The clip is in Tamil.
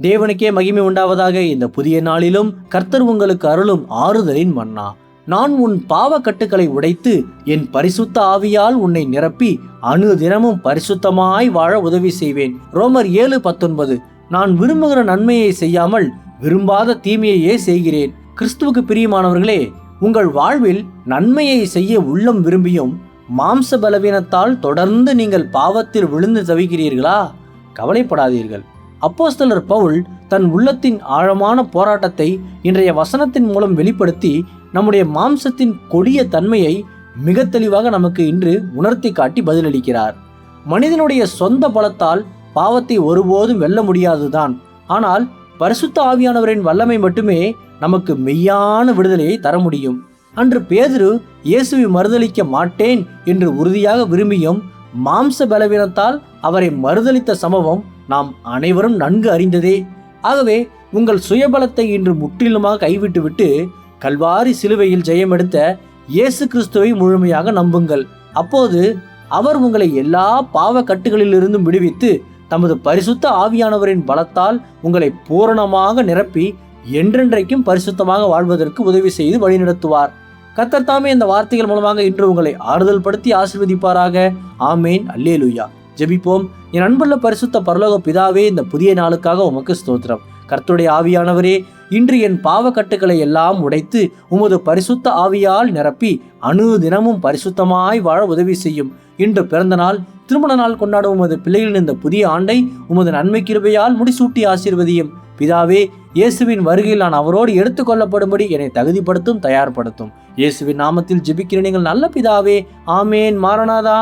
தேவனுக்கே மகிமை உண்டாவதாக. இந்த புதிய நாளிலும் கர்த்தர் உங்களுக்கு அருளும் ஆறுதலின் மன்னா. நான் உன் பாவ கட்டுக்களை உடைத்து என் பரிசுத்த ஆவியால் உன்னை நிரப்பி தினமும் பரிசுத்தமாய் வாழ உதவி செய்வேன். ரோமர் 7:19. நான் விரும்புகிற நன்மையை செய்யாமல் விரும்பாத தீமையையே செய்கிறேன். கிறிஸ்துவுக்கு பிரியமானவர்களே, உங்கள் வாழ்வில் நன்மையை செய்ய உள்ளம் விரும்பியும் மாம்ச பலவீனத்தால் தொடர்ந்து நீங்கள் பாவத்தில் விழுந்து தவிக்கிறீர்களா? கவலைப்படாதீர்கள். அப்போஸ்தலர் பவுல் தன் உள்ளத்தின் ஆழமான போராட்டத்தை இன்றைய வசனத்தின் மூலம் வெளிப்படுத்தி நம்முடைய மாம்சத்தின் கொடிய தன்மையை மிக தெளிவாக நமக்கு இன்று உணர்த்தி காட்டி பதிலளிக்கிறார். மனிதனுடைய சொந்த பலத்தால் பாவத்தை ஒருபோதும் வெல்ல முடியாதுதான். ஆனால் பரிசுத்த ஆவியானவரின் வல்லமை மட்டுமே நமக்கு மெய்யான விடுதலையை தர முடியும். அன்று பேதுரு இயேசுவை மறுதலிக்க மாட்டேன் என்று உறுதியாக விரும்பியும் மாம்ச பலவீனத்தால் அவரை மறுதலித்த சம்பவம் நாம் அனைவரும் நன்கு அறிந்ததே. ஆகவே உங்கள் சுயபலத்தை இன்று முற்றிலுமாக கைவிட்டுவிட்டு கல்வாரி சிலுவையில் ஜெயம் எடுத்த இயேசு கிறிஸ்துவை முழுமையாக நம்புங்கள். அப்போது அவர் உங்களை எல்லா பாவ கட்டுகளிலிருந்தும் விடுவித்து தமது பரிசுத்த ஆவியானவரின் பலத்தால் உங்களை பூரணமாக நிரப்பி என்றென்றைக்கும் பரிசுத்தமாக வாழ்வதற்கு உதவி செய்து வழிநடத்துவார். கர்த்தர் தாமே இந்த வார்த்தைகள் மூலமாக இன்று உங்களை ஆறுதல் படுத்தி ஆசீர்வதிப்பாராக. ஆமேன். அல்லேலூயா. ஜெபிப்போம். என் அன்புள்ள பரிசுத்த பரலோக பிதாவே, இந்த புதிய நாளுக்காக உமக்கு ஸ்தோத்திரம். கர்த்தருடைய ஆவியானவரே, இன்று என் பாவ கட்டுக்களை எல்லாம் உடைத்து உமது பரிசுத்த ஆவியால் நிரப்பி தினமும் பரிசுத்தமாய் வாழ உதவி செய்யும். இன்று பிறந்த நாள், திருமண நாள் கொண்டாடும் உமது பிள்ளைகளின் இந்த புதிய ஆண்டை உமது நன்மை கிருபையால் முடிசூட்டி ஆசீர்வதியும். பிதாவே, இயேசுவின் வருகையில் நான் அவரோடு எடுத்துக்கொள்ளப்படும்படி என்னை தகுதிப்படுத்தும், தயார்படுத்தும். இயேசுவின் நாமத்தில் ஜெபிக்கிற நீங்கள் நல்ல பிதாவே. ஆமேன். மாரநாதா.